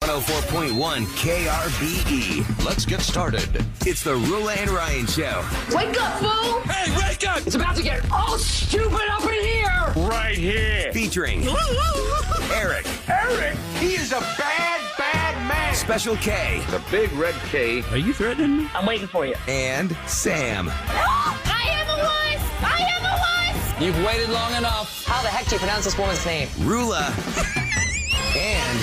104.1 KRBE. Let's get started. It's the Roula and Ryan Show. Wake up, fool! Hey, wake up! It's about to get all stupid up in here! Right here. Featuring Eric. Eric, he is a bad, bad man. Special K. The big red K. Are you threatening me? I'm waiting for you. And Sam. I am a wuss! I am a wuss! You've waited long enough. How the heck do you pronounce this woman's name? Roula. And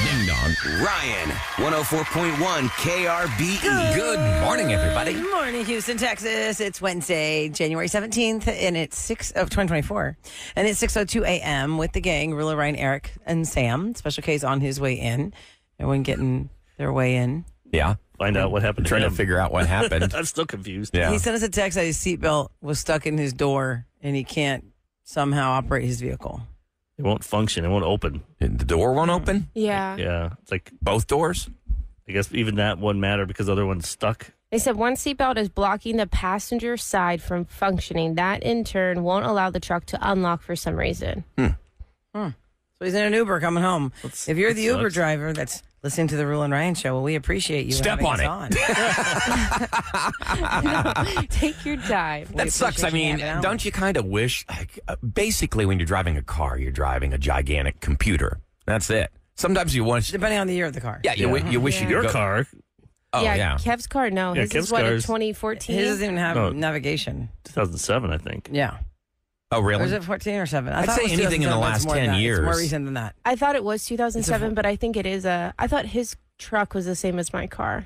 Ding dong. Ryan. 104.1 KRBE. Good morning, everybody. Good morning, Houston, Texas. It's Wednesday, January 17th, and it's 2024. And it's 6:02 a.m. with the gang, Roula, Ryan, Eric, and Sam. Special K's on his way in. Everyone getting their way in. Yeah. Find out what happened. Trying to figure out what happened. I'm still confused. Yeah. He sent us a text that his seatbelt was stuck in his door, and he can't somehow operate his vehicle. It won't function. It won't open. The door won't open? Yeah. Yeah. It's like, Both doors? I guess even that wouldn't matter because the other one's stuck. They said one seatbelt is blocking the passenger side from functioning. That, in turn, won't allow the truck to unlock for some reason. So he's in an Uber coming home. If you're the Uber sucks. driver that's listening to the Roula and Ryan show, well, we appreciate you Step having on us it. on. Take your time. That sucks. I appreciate you mean, having it don't you kind of wish, like, basically when you're driving a car, you're driving a gigantic computer. That's it. Sometimes you want, Depending on the year of the car. yeah, you wish you could Your go. car, Oh, yeah. Kev's car, no. Yeah, His Kev's is what, car a is- 2014? His doesn't even have No. navigation. 2007, I think. Yeah. Oh, Or really? is it 14 or 7? I'd thought say it was anything in the 2007, but last it's more than 10 that. years. It's more recent than that. I thought it was 2007, It's a- but I think it is I thought his truck was the same as my car.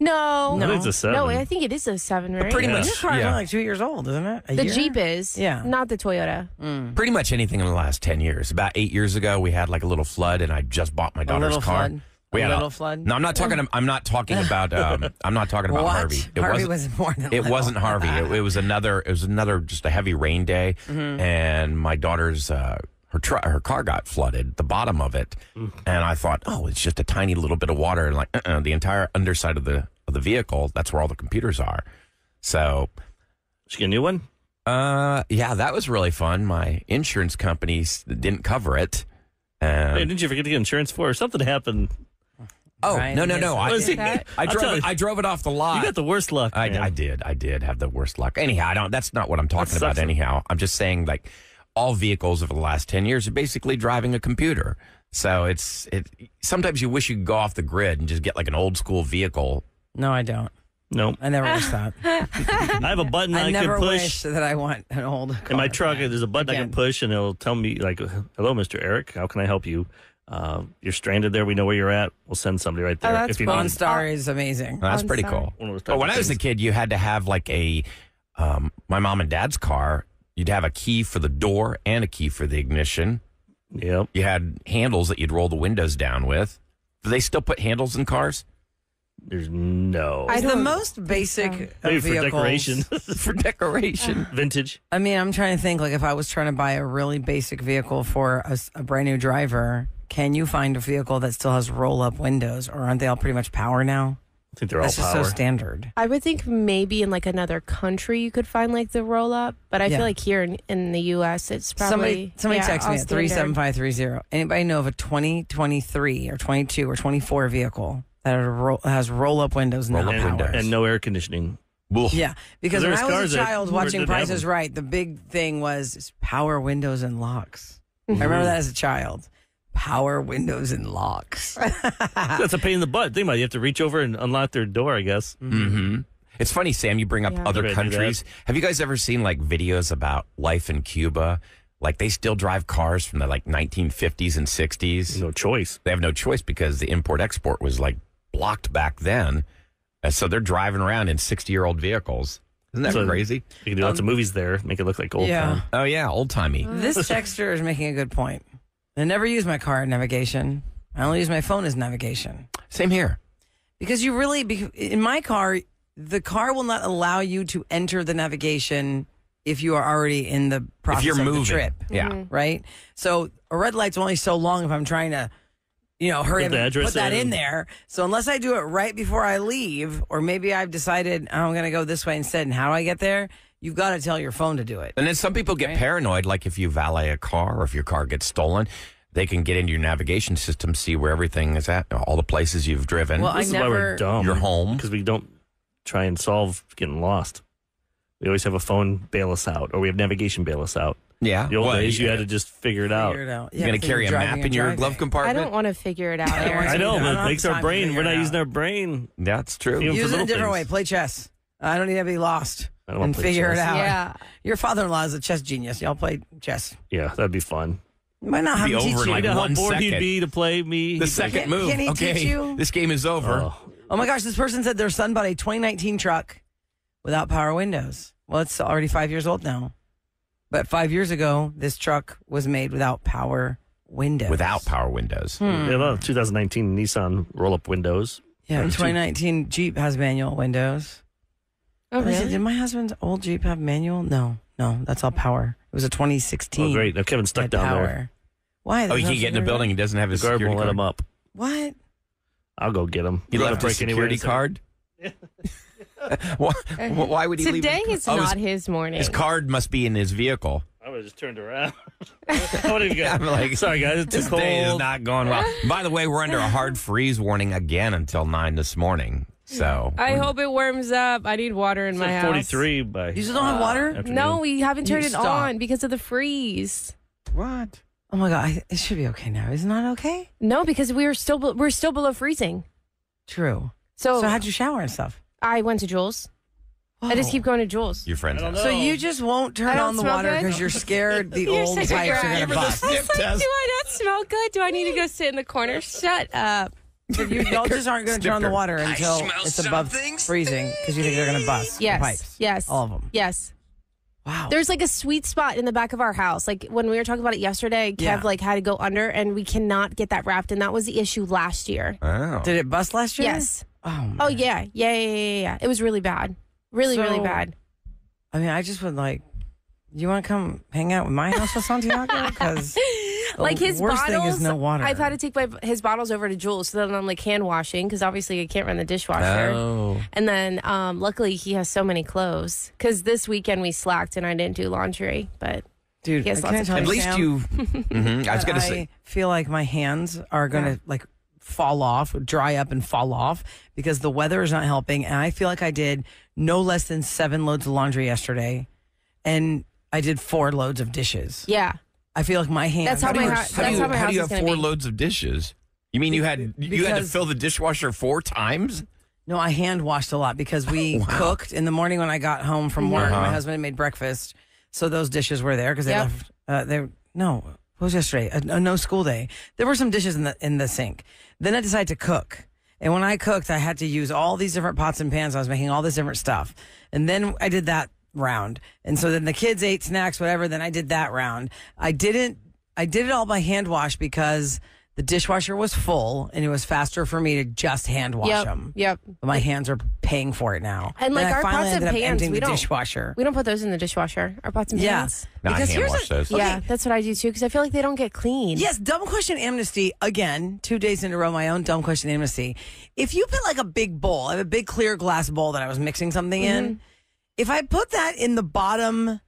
No. I think it's a 7. No, I think it is a 7, right? Pretty Yeah. much, Your car is yeah. only like 2 years old, isn't it? A The year? Jeep is. Yeah. Not the Toyota. Pretty much anything in the last 10 years. About 8 years ago, we had like a little flood, and I just bought my A daughter's little car. flood. We A had little flood. No, I'm not talking. I'm not talking about. I'm not talking about What? Harvey. Harvey was more than It little. wasn't Harvey. It was another. It was another just a heavy rain day, and my daughter's her car got flooded, the bottom of it, and I thought, oh, it's just a tiny little bit of water, and like the entire underside of the vehicle. That's where all the computers are. So, Did you get a new one? yeah, that was really fun. My insurance company didn't cover it. Hey, didn't you forget to get insurance for it? Or something happened. Oh, Ryan no. missed I, Was he- that? I I'll tell drove. you. I drove it off the lot. You got the worst luck. man. I did have the worst luck. Anyhow, that's not what I'm talking That about. sucks. Anyhow, I'm just saying like all vehicles over the last 10 years are basically driving a computer. So it. Sometimes you wish you could go off the grid and just get like an old school vehicle. No, I don't. Nope. I never wish that. I have a button I I never can push. wish that I want an old car. In my truck, there's a button I Again. can push, and it'll tell me, like, hello, Mr. Eric, how can I help you? You're stranded there. We know where you're at. We'll send somebody right there. that's if you cool. need OnStar is amazing. That's I'm pretty sorry. cool. one of those type But when of I was a things. kid, you had to have like my mom and dad's car. You'd have a key for the door and a key for the ignition. Yep. You had handles that you'd roll the windows down with. Do they still put handles in cars? There's no. It's the don't most basic think of Maybe for vehicles. decoration. For decoration. Vintage. I mean, I'm trying to think, like, if I was trying to buy a really basic vehicle for a brand new driver, can you find a vehicle that still has roll-up windows, or aren't they all pretty much power now? I think they're all That's just power. so standard. I would think maybe in like another country you could find like the roll up, but I Yeah. feel like here in the U.S. it's probably Somebody yeah, text me all at standard. 37530. Anybody know of a 2023 or 22 or 24 vehicle that has roll-up windows, not Roll-up power? windows. And no air conditioning. Ugh. Yeah, because There when I was was cars a that child were- watching didn't have Price is them. Right, the big thing was power windows and locks. I remember that as a child. Power windows and locks. That's a pain in the butt. Think about it. You have to reach over and unlock their door, I guess. Mm-hmm. It's funny, Sam, you bring up Yeah. other Never had to do countries. Have you guys ever seen like videos about life in Cuba? Like they still drive cars from the like 1950s and 60s. No choice. They have no choice because the import-export was like blocked back then. And so they're driving around in 60-year-old vehicles. Isn't that So crazy? You can do lots of movies there, make it look like old Yeah. time. Oh, yeah, old-timey. This texter is making a good point. I never use my car as navigation. I only use my phone as navigation. Same here. Because in my car, the car will not allow you to enter the navigation if you are already in the process If you're of moving. the trip. Yeah. Right? So a red light's only so long if I'm trying to, hurry Put up the and address put that in in. there. So unless I do it right before I leave, or maybe I've decided I'm going to go this way instead, and how do I get there? You've got to tell your phone to do it. And then some people get Right. paranoid, like if you valet a car or if your car gets stolen. they can get into your navigation system, see where everything is at, all the places you've driven. Well, This is why we're dumb. Your home. Because we don't try and solve getting lost. We always have a phone bail us out, or we have navigation bail us out. Yeah. The old days, you had to just figure it out. Figure it out. You're going to carry a map in your glove I compartment? don't want to figure it out, Eric. I know, I but don't it have makes our time to brain. figure We're it not out. using our brain. That's true. Even for Use it a little different way. things. Play chess. I don't need to be lost I don't wanna and play figure it chess. out. Yeah. Your father-in-law is a chess genius. Y'all play chess. Yeah, that'd be fun. You might not have Be him over teach in you. like You know how 1 bored he'd second. be to play me? The He'd second Can- move. can he Okay, teach you? this game is over. Oh, Oh my gosh, this person said their son bought a 2019 truck without power windows. Well, it's already 5 years old now. But 5 years ago, this truck was made without power windows. Without power windows. yeah, well, 2019 Nissan roll-up windows. Yeah, 2019 Jeep has manual windows. Oh, really? Did my husband's old Jeep have manual? No, that's all power. It was a 2016. Oh, great. Now Kevin's stuck had down power. there. Why? Oh, There's he no can't get in the security building. He doesn't have The his guard security won't let card. him up. What? I'll go get him. He You don't left have to his break anywhere. security card? Why would he leave? Today his, is oh, not his morning. His card must be in his vehicle. I would have just turned around. What have you got? I'm like, Sorry, guys. It's too This cold. day is not going well. By the way, we're under a hard freeze warning again until 9 this morning. So I hope it warms up. I need water in It's my like house. 43 by You still don't have water? afternoon. No, we haven't turned You it stop. on because of the freeze. What? Oh my God, it should be okay now. Isn't that okay? No, because we're still below freezing. True. So, So how'd you shower and stuff? I went to Jules. I just keep going to Jules. Your friend's I don't house. know. So you just won't I turn don't on the smell water good? because you're scared the You're old such pipes a are going brat. to bust. I was like, do I not smell good? Do I need to go sit in the corner? Shut up. Y'all just aren't going to turn on the Snifter. water until smell it's above something freezing because you think they're going to bust. Yes. The pipes. Yes. All of them. Yes. Wow. There's like a sweet spot in the back of our house. Like when we were talking about it yesterday, Kev Yeah. like had to go under and we cannot get that wrapped. And that was the issue last year. Oh. Did it bust last year? Yes. Oh, man. Oh, yeah. It was really bad. Really So- bad. I mean, I just would like, you want to come hang out with my house with Santiago? Because Like his worst bottles, thing is no water. I've had to take his bottles over to Jules so that I'm like hand washing because obviously I can't run the dishwasher. Oh. And then luckily he has so many clothes because this weekend we slacked and I didn't do laundry. But Dude, He has can I lots of tell At you, least Sam, you. Mhm, I was that going to say. I feel like my hands are going to like fall off, dry up and fall off because the weather is not helping. And I feel like I did no less than 7 loads of laundry yesterday. And I did 4 loads of dishes. yeah, I feel like my hands. That's how How do my you, house- how do that's you, how my how do you house have is gonna 4 be. loads of dishes? You mean you had to Because- fill the dishwasher 4 times? No, I hand washed a lot because we cooked in the morning when I got home from work. My husband had made breakfast, so those dishes were there because they Yep. left. What was yesterday? A no school day. There were some dishes in the sink. Then I decided to cook, and when I cooked, I had to use all these different pots and pans. I was making all this different stuff, and then I did that round. And so then the kids ate snacks, whatever. Then I did that round. I did it all by hand wash because the dishwasher was full and it was faster for me to just hand wash them. Yep. But my hands are paying for it now. And like I our finally pots and ended up pans, emptying we the don't dishwasher. We don't put those in the dishwasher. Our pots and Yeah. pans. No, I Because hand here's wash a- those. Yeah, that's what I do too because I feel like they don't get clean. Yes, dumb question amnesty again. 2 days in a row, my own dumb question amnesty. If you put like a big bowl, I have a big clear glass bowl that I was mixing something in. If I put that in the bottom,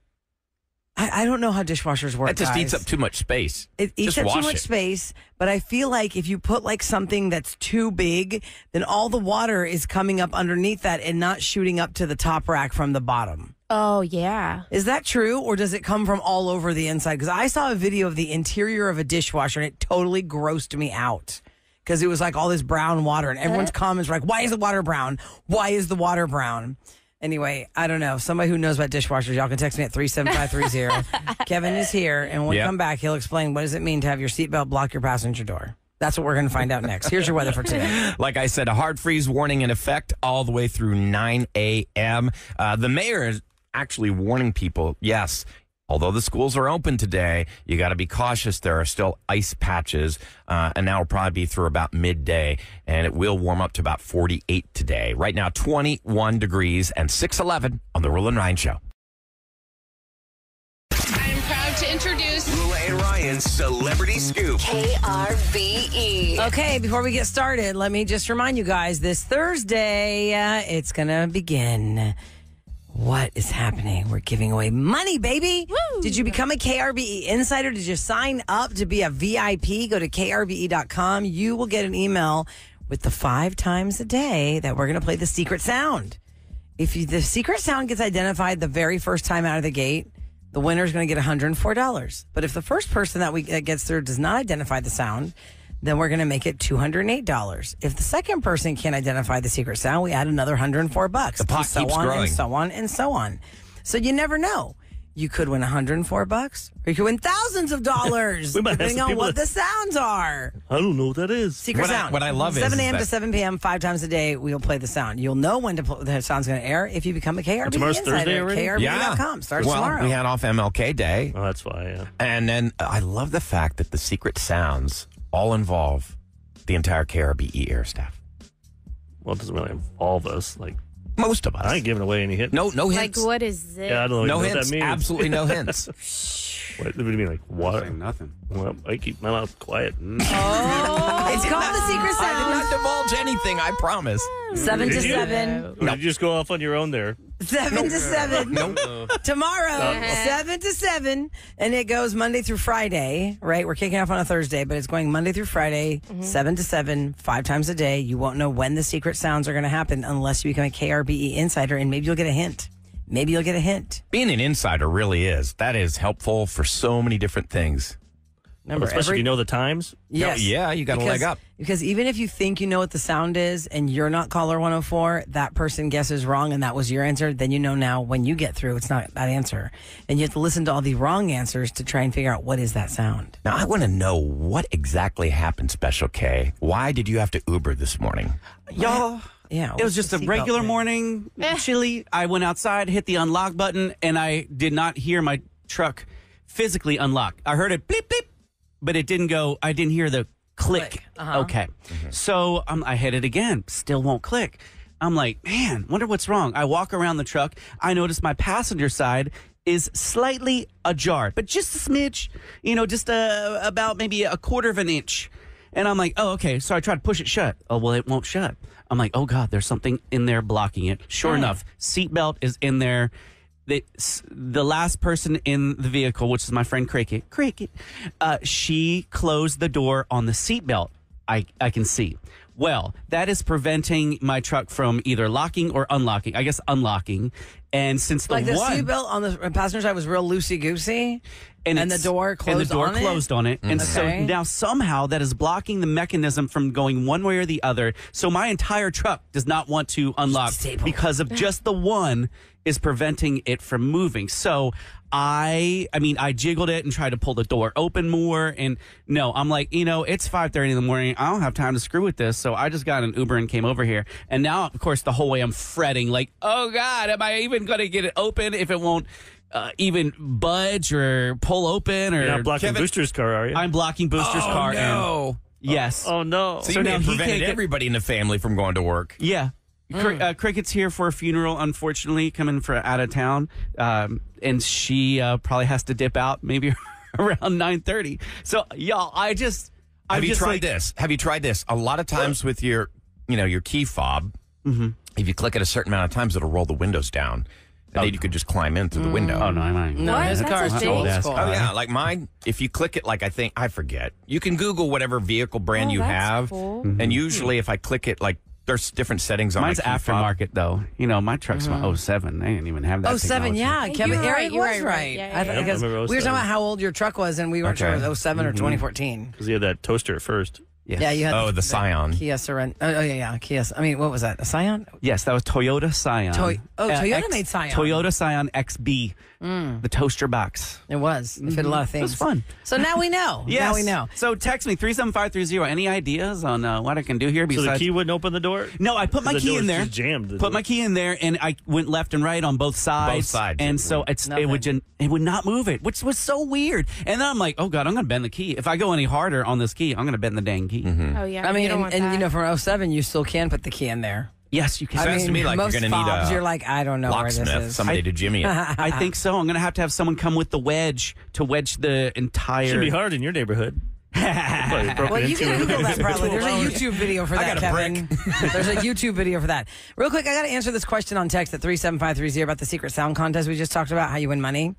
I don't know how dishwashers work. That just guys. eats up too much space. It eats Just up too wash much it. space, but I feel like if you put like something that's too big, then all the water is coming up underneath that and not shooting up to the top rack from the bottom. Oh yeah. Is that true, or does it come from all over the inside? Because I saw a video of the interior of a dishwasher, and it totally grossed me out because it was like all this brown water, and everyone's comments were like, "Why is the water brown? Why is the water brown?" Anyway, I don't know. Somebody who knows about dishwashers, y'all can text me at 37530. Kevin is here, and when we Yep. come back, he'll explain what does it mean to have your seatbelt block your passenger door. That's what we're going to find out next. Here's your weather for today. Like I said, a hard freeze warning in effect all the way through 9 a.m. The mayor is actually warning people, yes, although the schools are open today, you got to be cautious. There are still ice patches, and that will probably be through about midday, and it will warm up to about 48 today. Right now, 21 degrees and 6:11 on the Roula and Ryan Show. I'm proud to introduce Roula and Ryan's Celebrity Scoop. KRBE. Okay, before we get started, let me just remind you guys this Thursday, it's going to begin. What is happening? We're giving away money, baby. Woo! Did you become a KRBE insider? Did you sign up to be a VIP? Go to krbe.com. You will get an email with the 5 times a day that we're going to play the secret sound. If the secret sound gets identified the very first time out of the gate, the winner is going to get $104. But if the first person that gets through does not identify the sound, then we're going to make it $208. If the second person can't identify the secret sound, we add another $104. The pot so keeps on growing. and so on and so on. So you never know. You could win $104, or you could win thousands of dollars, We might have depending some on people what that- the sounds are. I don't know what that is. Secret sound. What I love is 7 a.m. to that- 7 p.m., 5 times a day, we'll play the sound. You'll know when the sound's going to air if you become a KRB Tomorrow's insider Thursday at already? KRB.com. Starts well, tomorrow. we had off MLK Day. Oh, that's why, yeah. And then I love the fact that the secret sounds all involve the entire KRBE air staff. Well, it doesn't really involve us. Like, Most of us. I ain't giving away any hits. No Like, hints. what is this? Yeah, I don't No know what hints. that means. Absolutely no hints. What do you mean, like, water? Saying nothing. Well, I keep my mouth quiet. It's called the secret I did sound. not divulge anything, I promise. 7 to Did you? 7. Or did you just go off on your own there? 7 to 7. Tomorrow, 7 to 7. And it goes Monday through Friday, right? We're kicking off on a Thursday, but it's going Monday through Friday, 7 to 7, 5 times a day. You won't know when the secret sounds are going to happen unless you become a KRBE insider, and maybe you'll get a hint. Maybe you'll get a hint. Being an insider really is. That is helpful for so many different things. Remember, Especially if you know the times. Yes. Yeah, you got a leg up. Because even if you think you know what the sound is and you're not caller 104, that person guesses wrong and that was your answer, then you know now when you get through, it's not that answer. And you have to listen to all the wrong answers to try and figure out what is that sound. Now, I want to know what exactly happened, Special K. Why did you have to Uber this morning? Y'all, Yeah. it was just a regular morning, chilly. I went outside, hit the unlock button, and I did not hear my truck physically unlock. I heard it bleep, bleep, but it didn't go, I didn't hear the click. Okay. So I hit it again, still won't click. I'm like, man, wonder what's wrong. I walk around the truck. I notice my passenger side is slightly ajar, but just a smidge, just about maybe a quarter of an inch. And I'm like, oh, okay. So I try to push it shut. Oh, well, it won't shut. I'm like, oh, God, there's something in there blocking it. Sure enough, seatbelt is in there. The last person in the vehicle, which is my friend Cricket, she closed the door on the seatbelt. I can see. Well, that is preventing my truck from either locking or unlocking. I guess unlocking. And since the seatbelt on the passenger side was real loosey-goosey, and the door closed on it. And so now somehow that is blocking the mechanism from going one way or the other. So my entire truck does not want to unlock because of just the one is preventing it from moving. So I jiggled it and tried to pull the door open more. And no, I'm like, it's 5:30 in the morning. I don't have time to screw with this. So I just got an Uber and came over here. And now, of course, the whole way I'm fretting like, oh God, am I even going to get it open if it won't even budge or pull open? Or You're not blocking Booster's car, are you? I'm blocking Booster's car. No. And yes. Oh, no. So you may have prevented everybody in the family from going to work. Yeah. Cricket's here for a funeral, unfortunately, coming out of town. And she probably has to dip out maybe around 9:30. So, y'all, Have you tried this? Have you tried this? A lot of times with your key fob, if you click it a certain amount of times, it'll roll the windows down. And then you could just climb in through the window. Oh, no, No, What? his That's car is a too thing? old That's school. Oh, yeah. Like mine, if you click it, I forget. You can Google whatever vehicle brand you that's have. cool. And usually if I click it, there's different settings on Mine's my key fob. aftermarket, though. my truck's my 07. They didn't even have that. Oh, 7, technology. yeah. You're Kevin, right, Eric you're was right. right. Yeah, I thought- yeah. because I remember we were talking 07. about how old your truck was, and we weren't sure if it was 07 or 2014. Because he had that toaster at first. Yes. Yeah, you had the Scion. Kia Sorento. Oh, yeah. Kia. I mean, what was that? A Scion? Yes, that was Toyota Scion. Toyota made Scion. Toyota Scion XB, the toaster box. It was. It fit a lot of things. It was fun. So now we know. Yes. Now we know. So text me 37530. Any ideas on what I can do here? So Besides, the key wouldn't open the door? no, I put my The key door's in there. just jammed, the Put door. my key in there, and I went left and right on both sides. Both sides. And so it would not move it, which was so weird. And then I'm like, oh God, I'm going to bend the key. If I go any harder on this key, I'm going to bend the dang key. Oh, yeah. I mean, you don't want that. and from 07, you still can put the key in there. Yes, you can. Sounds to me like most you're going to need fobs, a you're like, I don't know where this locksmith, is. somebody to jimmy it. I think so. I'm going to have someone come with the wedge to wedge the entire. Should be hard in your neighborhood. Well, you can Google that probably. There's a YouTube video for that, Kevin. There's a YouTube video for that. Real quick, I got to answer this question on text at 37530 about the secret sound contest we just talked about, how you win money.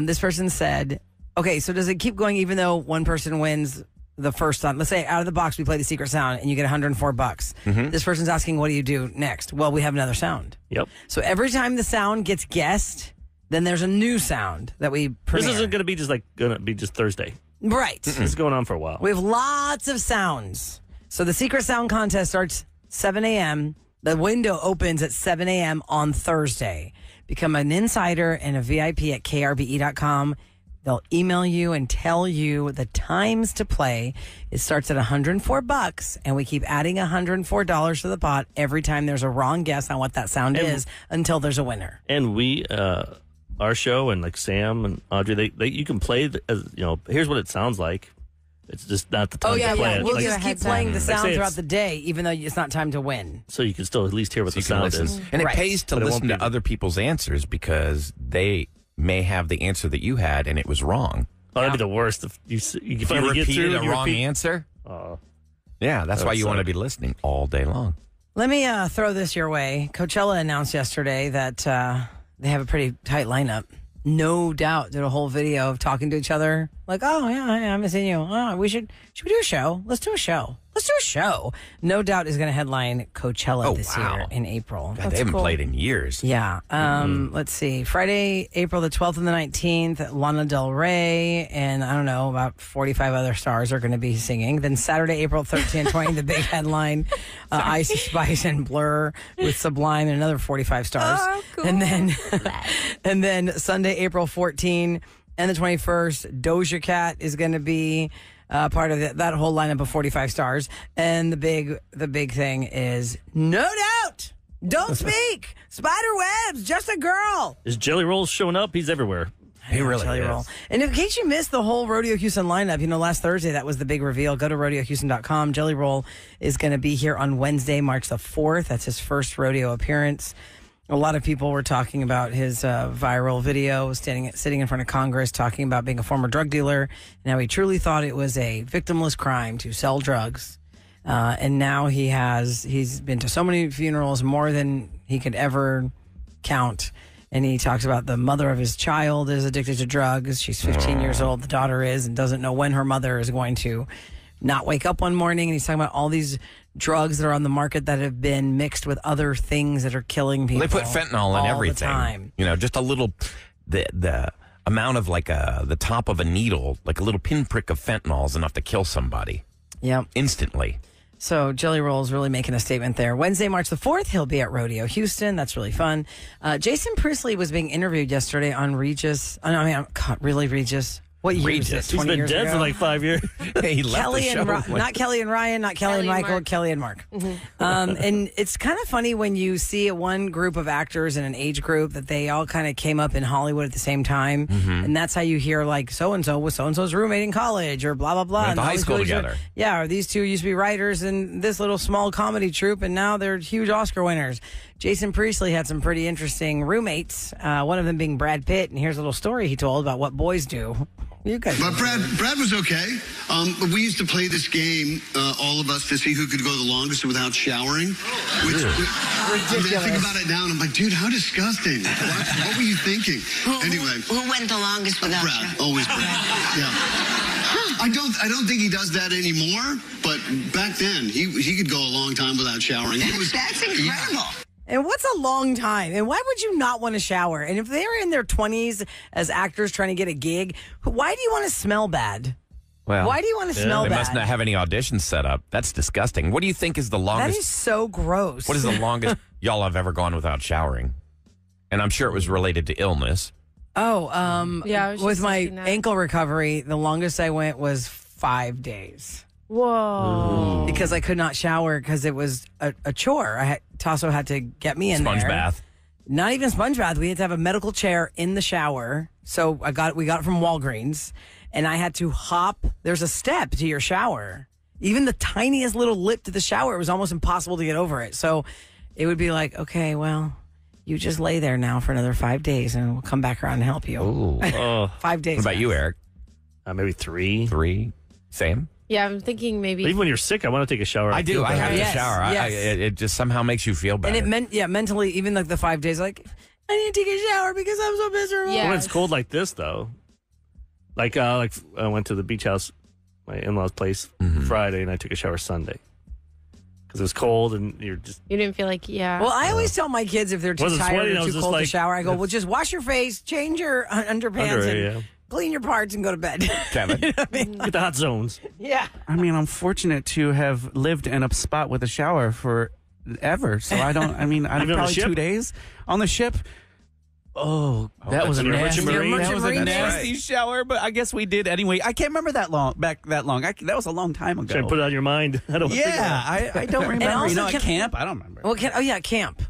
This person said, okay, so does it keep going even though one person wins the first time? Let's say out of the box we play the secret sound and you get $104. Mm-hmm. This person's asking, what do you do next? Well, we have another sound. Yep. So every time the sound gets guessed, then there's a new sound that we premiere. This isn't going to be just Thursday. Right. It's going on for a while. We have lots of sounds. So the secret sound contest starts 7 a.m. The window opens at 7 a.m. on Thursday. Become an insider and a VIP at krbe.com. They'll email you and tell you the times to play. It starts at $104, and we keep adding $104 to the pot every time there's a wrong guess on what that sound is until there's a winner. And we, our show, and like Sam and Audrey, they you can play, here's what it sounds like. It's just not the time to play it. We'll just keep playing the sound say throughout the day, even though it's not time to win. So you can still at least hear what the sound is. And Right. it pays to But it won't listen be to other people's answers because they may have the answer that you had and it was wrong. Oh, that'd be the worst if you If you finally get through repeated and a you wrong repeat. answer, Oh, yeah, that's That why would you want to suck. be listening all day long. Let me throw this your way. Coachella announced yesterday that they have a pretty tight lineup. No Doubt did a whole video of talking to each other. Like, oh, yeah, I haven't seen you. Oh, should we do a show? Let's do a show. No Doubt is going to headline Coachella this year in April. God, they haven't played in years. Yeah. Let's see. Friday, April the 12th and the 19th, Lana Del Rey and I don't know, about 45 other stars are going to be singing. Then Saturday, April 13th and 20th, the big headline, Ice Spice and Blur with Sublime and another 45 stars. Oh, cool. And then Sunday, April 14th and the 21st, Doja Cat is going to be part of that whole lineup of 45 stars. And the big thing is No Doubt. Don't speak. Spider webs. Just a girl. is Jelly Roll showing up? He's everywhere. He really Jelly is. Roll. And in case you missed the whole Rodeo Houston lineup, last Thursday, that was the big reveal. Go to rodeohouston.com. Jelly Roll is going to be here on Wednesday, March the 4th. That's his first rodeo appearance. A lot of people were talking about his viral video, sitting in front of Congress, talking about being a former drug dealer and how he truly thought it was a victimless crime to sell drugs. And now he's been to so many funerals, more than he could ever count. And he talks about the mother of his child is addicted to drugs. She's 15 years old. The daughter is, and doesn't know when her mother is going to not wake up one morning. And he's talking about all these drugs that are on the market that have been mixed with other things that are killing people. They put fentanyl in all everything. the time. Just a little, the amount of the top of a needle, like a little pinprick of fentanyl is enough to kill somebody Yep. instantly. So Jelly Roll's really making a statement there. Wednesday, March the 4th, he'll be at Rodeo Houston. That's really fun. Jason Priestley was being interviewed yesterday on Regis. Really, Regis? What year is Regis. it? 20 He's been years dead ago? for like 5 years. He left Kelly the show. and not Kelly and Ryan, not Kelly and Kelly and Michael, Mark. Kelly and Mark. And it's kind of funny when you see one group of actors in an age group that they all kind of came up in Hollywood at the same time, and that's how you hear like so and so was so and so's roommate in college or blah blah blah. Went to And all high these school people together. Yeah, or these two used to be writers in this little small comedy troupe, and now they're huge Oscar winners. Jason Priestley had some pretty interesting roommates. One of them being Brad Pitt, and here's a little story he told about what boys do. You guys, But Brad was okay. But we used to play this game, all of us, to see who could go the longest without showering. I think about it now, and I'm like, dude, how disgusting. What were you thinking? Anyway. Who went the longest without Brad. you? Always Brad. Yeah. I don't think he does that anymore, but back then, he could go a long time without showering. That's incredible. and what's a long time? And why would you not want to shower? And if they're in their 20s as actors trying to get a gig, why do you want to smell bad? Well, Why do you want to smell they bad? must not have any auditions set up. That's disgusting. What do you think is the That longest? is so gross. What is the longest y'all have ever gone without showering? And I'm sure it was related to illness. Oh, Yeah, I was with just my thinking that. ankle recovery, the longest I went was 5 days Whoa. because I could not shower because it was a chore. Tasso had to get me in Sponge there. bath. Not even sponge bath. We had to have a medical chair in the shower. So we got it from Walgreens, and I had to hop. There's a step to your shower. Even the tiniest little lip to the shower, it was almost impossible to get over it. So it would be like, okay, well, you just lay there now for another 5 days, and we'll come back around and help you. Ooh. 5 days. What about you, Eric? Maybe 3. 3? Sam? Yeah, I'm thinking maybe. Even when you're sick, I want to take a shower. I do. I have Yes, to shower. yes. It just somehow makes you feel better. And it meant, mentally, even like the 5 days, like, I need to take a shower because I'm so miserable. Yeah. When it's cold like this, though, like I went to the beach house, my in-laws' place Friday, and I took a shower Sunday because it was cold and you're just. You didn't feel like, yeah. Well, I always tell my kids if they're too Wasn't tired sweating, I or was too just cold to like- shower, I go, well, just wash your face, change your underpants, and clean your parts and go to bed. Kevin? You know what I mean? Get the hot zones. Yeah. I mean, I'm fortunate to have lived in a spot with a shower forever. So I don't, I mean, I'm Even on the probably ship? 2 days on the ship. Oh, that was a You're a nasty, Merchant Marine? that was a Merchant Marine? nasty shower, but I guess we did anyway. I can't remember that long. That was a long time ago. Trying to put it on your mind. I don't think Yeah, I don't remember. also At camp, I don't remember. Well, camp. Camp,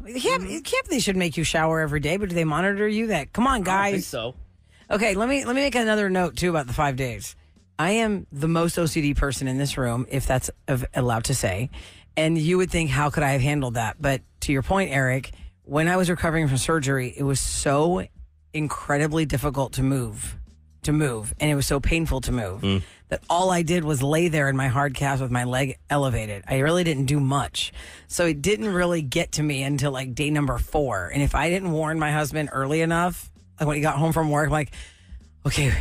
they should make you shower every day, but do they monitor you? That come on, I don't think guys. so. Okay, let me make another note too about the 5 days. I am the most OCD person in this room, if that's allowed to say. And you would think, how could I have handled that? But to your point, Eric, when I was recovering from surgery, it was so incredibly difficult to move, and it was so painful to move that all I did was lay there in my hard cast with my leg elevated. I really didn't do much. So it didn't really get to me until like day number 4. And if I didn't warn my husband early enough, like when he got home from work, I'm like, okay,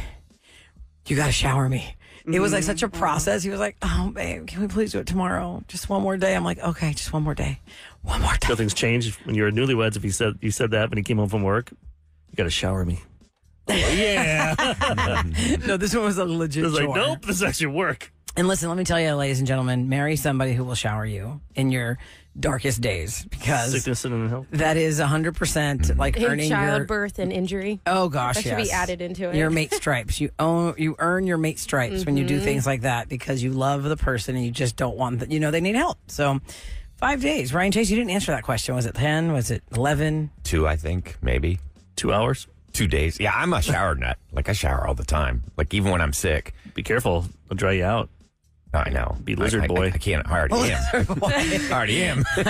you got to shower me. It was like such a process. He was like, oh, babe, can we please do it tomorrow? Just one more day. I'm like, okay, just one more day. One more day. Nothing's changed when you were newlyweds. If you said that when he came home from work, you got to shower me. Oh, yeah. No, this one was a legit It was like, chore. nope, this is actually work. And listen, let me tell you, ladies and gentlemen, marry somebody who will shower you in your darkest days because Sickness and health. that is 100% like In earning your... childbirth and injury. Oh, gosh, That should be yes. added into it. Your mate stripes. You earn your mate stripes when you do things like that because you love the person and you just don't want that. You know they need help. So 5 days. Ryan Chase, you didn't answer that question. Was it 10? Was it 11? 2, I think, maybe. 2 hours. 2 days. Yeah, I'm a shower nut. Like, I shower all the time. Like, even when I'm sick. Be careful. It'll dry you out. I know. Be lizard boy. I can't. I already am. I already am. Coming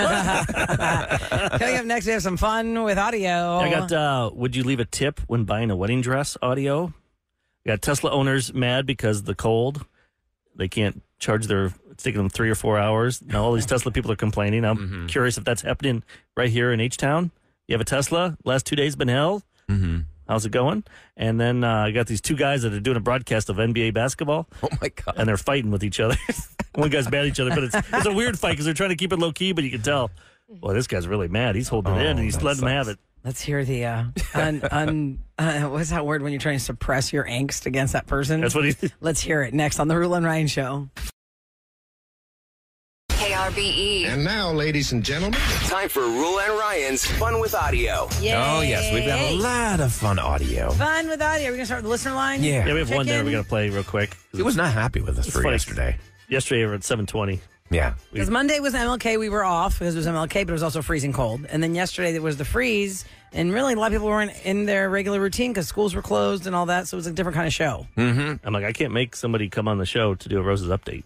up next, we have some fun with audio. I got, would you leave a tip when buying a wedding dress audio? I got Tesla owners mad because of the cold. They can't charge it's taking them 3 or 4 hours. Now all these Tesla people are complaining. I'm curious if that's happening right here in H-Town. You have a Tesla? Last 2 days been hell? Mm-hmm. How's it going? And then I got these 2 guys that are doing a broadcast of NBA basketball. Oh, my God. And they're fighting with each other. One guy's mad at each other, but it's a weird fight because they're trying to keep it low key, but you can tell, well, this guy's really mad. He's holding it in and he's letting them have it. Let's hear the what's that word when you're trying to suppress your angst against that person? That's what he. Let's hear it next on the Roula and Ryan Show. KRBE. And now, ladies and gentlemen, time for Roula and Ryan's Fun with Audio. Yay. Oh, yes. We've got a lot of fun audio. Fun with audio. We're gonna start with the listener line. Yeah. Yeah, we have one there Check-in. we're going to play real quick. He was not happy with us It's for funny. yesterday. Yesterday, we were at 7:20. Yeah. Because Monday was MLK, we were off because it was MLK, but it was also freezing cold. And then yesterday there was the freeze, and really a lot of people weren't in their regular routine because schools were closed and all that, so it was a different kind of show. I'm like, I can't make somebody come on the show to do a Roses update.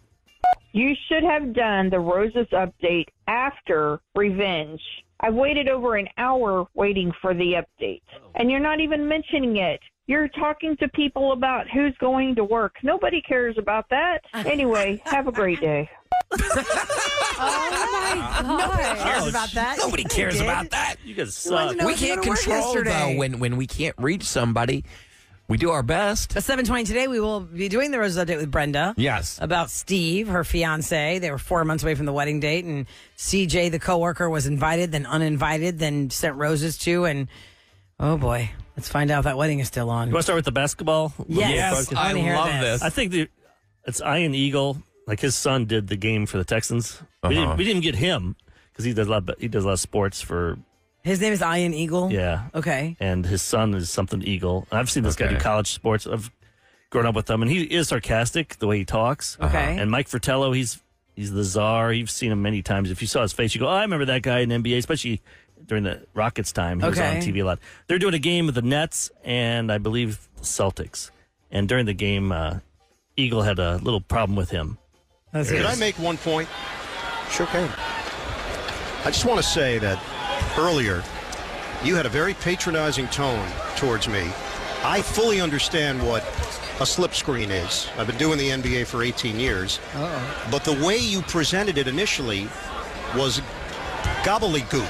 You should have done the Roses update after Revenge. I've waited over an hour waiting for the update, and you're not even mentioning it. You're talking to people about who's going to work. Nobody cares about that. Anyway, have a great day. Nobody cares about that. Nobody cares about that. You guys wanted suck. to know We if you can't were to work control, yesterday. though, when we can't reach somebody. We do our best. At 7:20 today, we will be doing the Roses update with Brenda. Yes. About Steve, her fiance. They were 4 months away from the wedding date, and CJ, the coworker, was invited, then uninvited, then sent roses to, and oh boy, let's find out if that wedding is still on. You want to start with the basketball? Yes. I wanna hear love this. I think it's Ian Eagle. Like his son did the game for the Texans. We didn't get him because he does a lot of sports for. His name is Ian Eagle? Yeah. Okay. And his son is something Eagle. And I've seen this guy do college sports. I've grown up with him, and he is sarcastic the way he talks. Okay. And Mike Fratello, he's the czar. You've seen him many times. If you saw his face, you go, oh, I remember that guy in NBA, especially during the Rockets time. He was on TV a lot. They're doing a game with the Nets and I believe the Celtics. And during the game, Eagle had a little problem with him. Can I make one point? Sure can. I just want to say that earlier, you had a very patronizing tone towards me. I fully understand what a slipscreen is. I've been doing the NBA for 18 years. But the way you presented it initially was gobbledygook.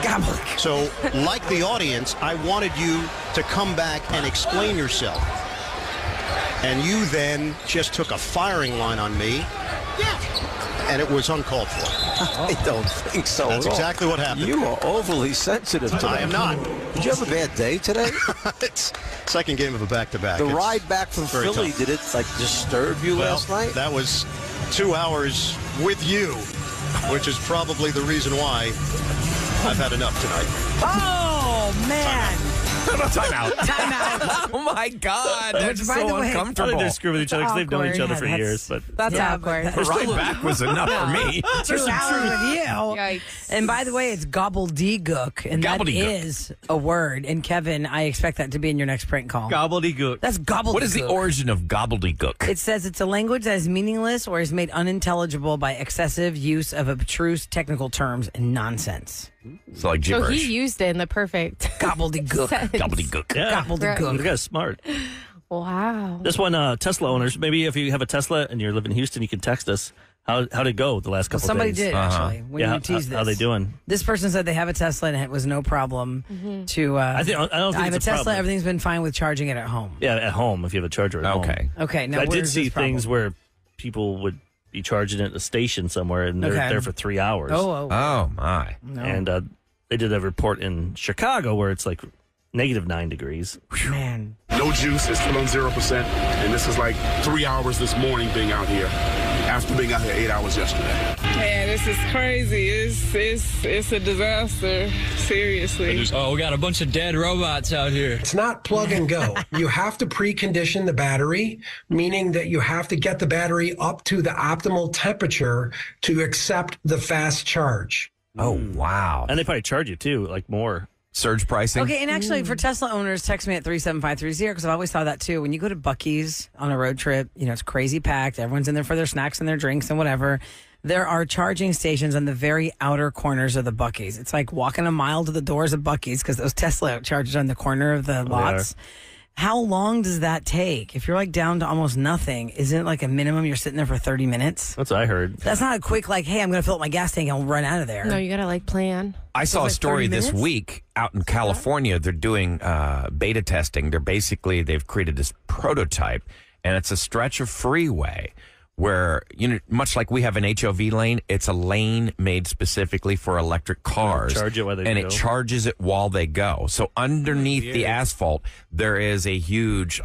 Gobbledygook. So, like the audience, I wanted you to come back and explain yourself. And you then just took a firing line on me. And it was uncalled for. I don't think so. That's exactly what happened. You are overly sensitive today. I am not. Did you have a bad day today? It's second game of a back-to-back. The It's ride back from very Philly, tough. did it disturb you last night? That was 2 hours with you, which is probably the reason why I've had enough tonight. Oh, man. Time out. Time out. Oh, my God. That's Which, by so the way, I uncomfortable. think they're screwing with each other because they've known each other for years. But That's Yeah, awkward. but The ride back was enough for me. 2 hours with you. Yikes. And by the way, it's gobbledygook, and that Gobbledygook. is a word. And Kevin, I expect that to be in your next prank call. Gobbledygook. That's gobbledygook. What is the origin of gobbledygook? It says it's a language that is meaningless or is made unintelligible by excessive use of abstruse technical terms and nonsense. It's like So gibberish. he used it in the perfect Gobbledygook. sense. Gobbledygook. yeah, Gobbledygook. the guy's smart. Wow. This one, Tesla owners, maybe if you have a Tesla and you're living in Houston, you can text us. How'd it go the last couple Somebody of days? did, actually, when Yeah, you teased this. how they doing? This person said they have a Tesla and it was no problem to. I don't think I have a it's a Tesla. problem. Everything's been fine with charging it at home. Yeah, at home if you have a charger at home. Okay. Okay, now I did where's see this problem? things where people would be charging it at a station somewhere and they're Okay. there for 3 hours. Oh, my. And they did a report in Chicago where it's like -9 degrees. Man. No juice, it's still on 0%. And this is like 3 hours this morning being out here after being out here 8 hours yesterday. Man, this is crazy. It's a disaster. Seriously. Oh, we got a bunch of dead robots out here. It's not plug and go. You have to precondition the battery, meaning that you have to get the battery up to the optimal temperature to accept the fast charge. Oh, wow. And they probably charge you too, like more. Surge pricing? Okay, and actually for Tesla owners, text me at 37530 because I've always thought that too. When you go to Buc-ee's on a road trip, it's crazy packed. Everyone's in there for their snacks and their drinks and whatever. There are charging stations on the very outer corners of the Buc-ee's. It's like walking a mile to the doors of Buc-ee's because those Tesla chargers are on the corner of the lots. How long does that take? If you're like down to almost nothing, isn't it like a minimum you're sitting there for 30 minutes? That's what I heard. That's not a quick hey, I'm going to fill up my gas tank and I'll run out of there. No, you gotta plan. I saw like a story 30 this minutes? week out in California. They're doing beta testing. They've created this prototype, and it's a stretch of freeway where, much like we have an HOV lane, it's a lane made specifically for electric cars. Charge it while they and go. it charges it while they go. So underneath the asphalt, there is a huge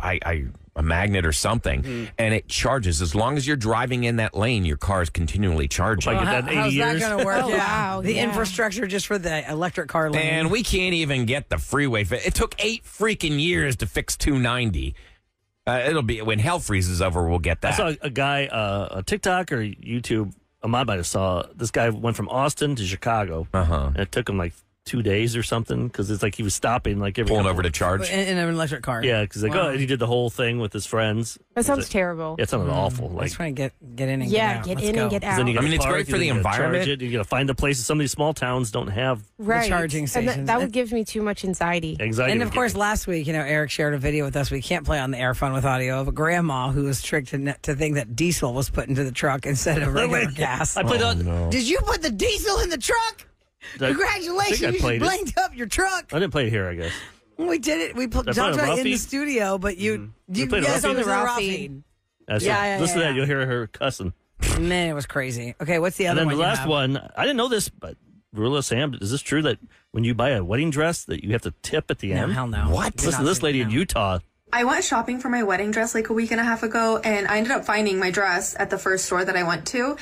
a magnet or something, and it charges. As long as you're driving in that lane, your car is continually charging. Well, how's that going to work? Oh, wow, The yeah. infrastructure just for the electric car lane. And we can't even get the freeway. It took 8 freaking years to fix 290. It'll be when hell freezes over. We'll get that. I saw a guy on TikTok or YouTube. Ahmad might have saw this guy went from Austin to Chicago. And it took him like 2 days or something because it's like he was stopping like every Pulling couple over to of- charge. in an electric car. Yeah, because like Wow. he did the whole thing with his friends. That sounds terrible. Yeah, it sounded awful. Let's Like try and get in and Yeah, get out. get Let's in go. and get out. then you gotta I mean, it's park, great for and the then you gotta environment. Charge it, you got to find the places. Some of these small towns don't have Right. charging And stations. that would give me too much anxiety. anxiety. And would of get course, me. last week, Eric shared a video with us. We can't play on the air fun with audio of a grandma who was tricked to think that diesel was put into the truck instead of regular gas. I played on. no. Did you put the diesel in the truck? Congratulations, I you played it. blanked up your truck. I didn't play it here, I guess. We did it. We I play talked on about it in Ralphie? the studio, but you played yes, Ralphie? on the Raw raw feed. feed. Listen Yeah, to that, yeah. you'll hear her cussing. Man, it was crazy. Okay, what's the And other then one? the you last have? one, I didn't know this, but Roula, Sam, is this true that when you buy a wedding dress that you have to tip at the No, end? hell no. What? Did Listen to not this think lady in no. Utah. I went shopping for my wedding dress like a week and a half ago, and I ended up finding my dress at the first store that I went to.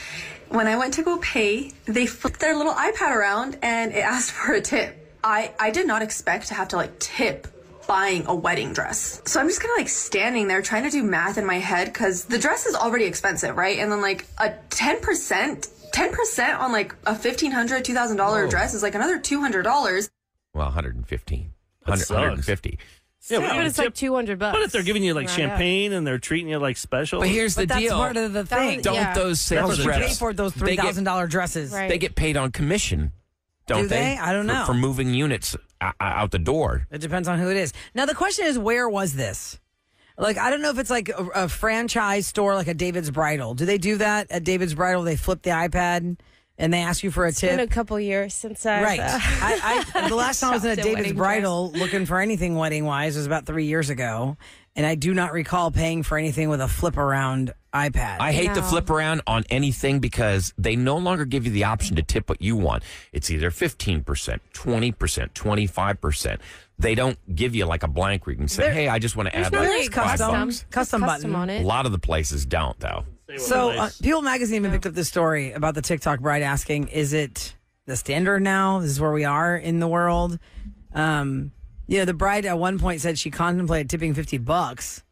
When I went to go pay, they flipped their little iPad around and it asked for a tip. I did not expect to have to tip buying a wedding dress. So I'm just kind of standing there trying to do math in my head because the dress is already expensive, right? And then a 10% on a $1,500, $2,000 dress is another $200. Well, 115. That sucks. 150. Yeah, But it's like $200. But if they're giving you Round up. champagne and they're treating you like special. But here's the But that's deal. part of the thing. Don't Yeah. those sales You pay reps for those they get- $3,000 dresses. Right. They get paid on commission, don't Do they? I don't know. For moving units out the door. It depends on who it is. Now the question is, where was this? Like, I don't know if it's like a franchise store, like a David's Bridal. Do they do that at David's Bridal? They flip the iPad and they ask you for a tip? It's been a couple years since I've... Right. The last time I was in a David's Bridal looking for anything wedding-wise was about 3 years ago, and I do not recall paying for anything with a flip-around iPad. I hate the flip around on anything because they no longer give you the option to tip what you want. It's either 15%, 20%, 25%. They don't give you like a blank where you can say, hey, I just want to add like custom button on it. A lot of the places don't, though. So People Magazine even picked up this story about the TikTok bride asking, is it the standard now? This is where we are in the world. The bride at one point said she contemplated tipping $50,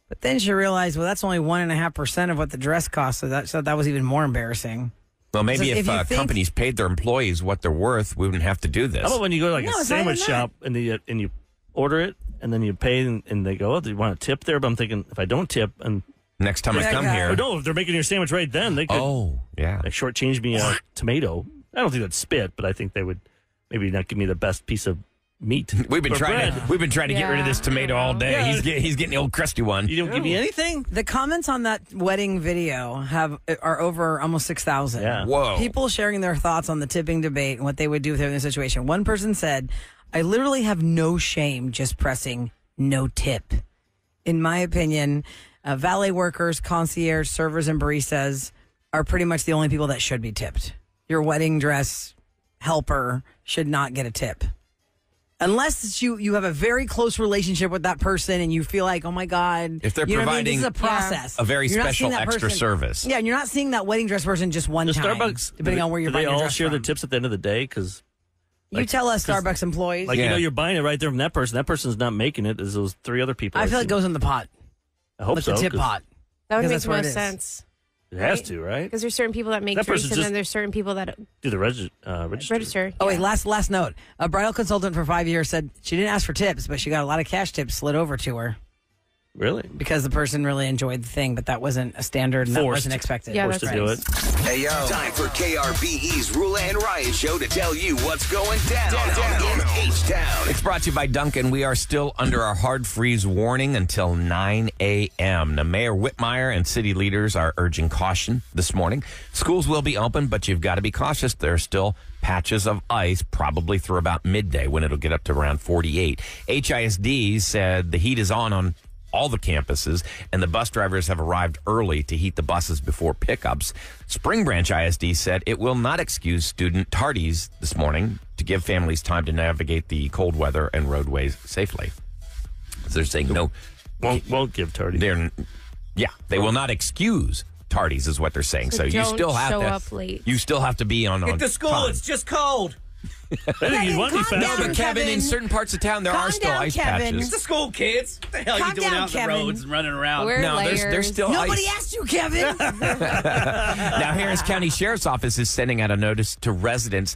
but then she realized, well, that's only 1.5% of what the dress cost. So that was even more embarrassing. Well, maybe if companies paid their employees what they're worth, we wouldn't have to do this. How about when you go to like a sandwich shop and you order it and then you pay and they go, oh, do you want a tip there? But I'm thinking, if I don't tip and next time I come here. No, if they're making your sandwich right then, they could shortchange me a tomato. I don't think that's spit, but I think they would maybe not give me the best piece of meat. We've been trying to get rid of this tomato all day. Yeah. He's getting the old crusty one. You don't give me anything? The comments on that wedding video are over almost 6,000. Yeah. Whoa. People sharing their thoughts on the tipping debate and what they would do if they were in this situation. One person said, I literally have no shame just pressing no tip. In my opinion, valet workers, concierge, servers, and baristas are pretty much the only people that should be tipped. Your wedding dress helper should not get a tip. Unless you have a very close relationship with that person and you feel like, oh my God. If they're providing this is a process. a very special extra service. Yeah, and you're not seeing that wedding dress person just one time. Starbucks, depending on where you're buying your dress. Do they all dress share from. their tips at the end of the day? Because you tell us, Starbucks employees. Like, you're buying it right there from that person. That person's not making it as those three other people. I feel like it goes in the pot. I hope so. The tip pot. That would make That's the where most it is. sense. It has to, right? Because there's certain people that make That drinks, person and then just there's certain people that do the register. Oh, wait, last note. A bridal consultant for 5 years said she didn't ask for tips, but she got a lot of cash tips slid over to her. Really? Because the person really enjoyed the thing, but that wasn't a standard and that wasn't expected. Yeah, Forced to do it. Hey, yo. Time for KRBE's Roula and Ryan show to tell you what's going down in H-Town. It's brought to you by Duncan. We are still under our hard freeze warning until 9 a.m. Now, Mayor Whitmire and city leaders are urging caution this morning. Schools will be open, but you've got to be cautious. There are still patches of ice, probably through about midday when it'll get up to around 48. HISD said the heat is on all the campuses, and the bus drivers have arrived early to heat the buses before pickups. Spring Branch ISD said it will not excuse student tardies this morning to give families time to navigate the cold weather and roadways safely. So they're saying no. Won't give tardies. They will not excuse tardies is what they're saying. So you still have show to up late. You still have to be on Get to school. time. It's just cold. I think you'd want to be calm faster. down, But Kevin, in certain parts of town, there are still ice It's patches. the school, kids. What the hell are Calm you doing down, out on the Kevin. roads and running around? Wear No, there's layers. still Nobody ice. asked you, Kevin. Now, Harris County Sheriff's Office is sending out a notice to residents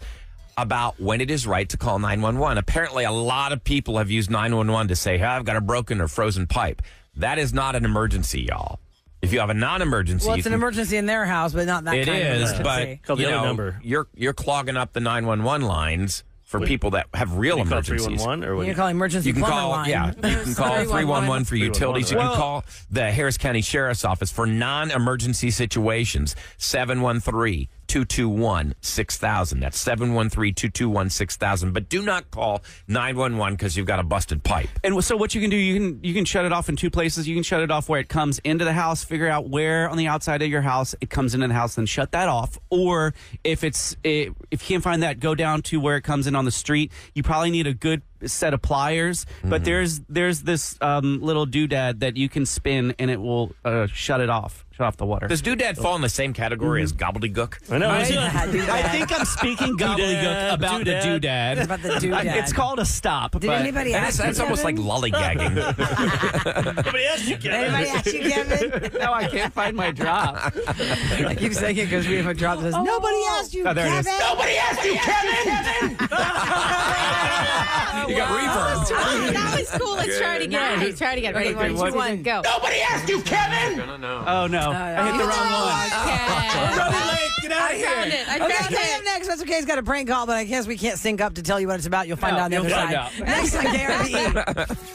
about when it is right to call 911. Apparently, a lot of people have used 911 to say, hey, I've got a broken or frozen pipe. That is not an emergency, y'all. If you have a non-emergency, Well, it's an emergency in their house, but not that It kind of is, emergency. but Call the you other know, number. you're clogging up the 911 lines for people that have real You call emergencies. 311 or what? You can call emergency You can plumber call, line. you can call 311 for utilities. You can call the Harris County Sheriff's Office for non-emergency situations. 713-221-6000. That's 713-221-6000. But do not call 911 because you've got a busted pipe. And so what you can do, you can shut it off in two places. You can shut it off where it comes into the house, figure out where on the outside of your house it comes into the house, then shut that off. Or if you can't find that, go down to where it comes in on the street. You probably need a good set of pliers, but there's this little doodad that you can spin and it will shut off the water. Does doodad fall in the same category as gobbledygook? I know. I think I'm speaking gobbledygook about the doodad. About the doodad. It's called a stop. Did anybody ask you, That's almost like Kevin? lollygagging. Nobody asked you, Kevin. Anybody ask you, Kevin? No, I can't find my drop. I keep saying it because we have a drop that says, nobody asked you, Oh, there it is. Kevin. Nobody asked you, Kevin! You got reverb. That was cool. Let's try it again. Let's try it again. Ready? Okay, 1, 2, 1, go. Nobody asked you, Kevin! Oh, no. I hit the wrong one. Okay. Running late. Get out of I found here. it. I Okay, found coming it. up next, That's Okay, has got a prank call, but I guess we can't sync up to tell you what it's about. You'll find out on the you'll other find side. out. Next on KRBE.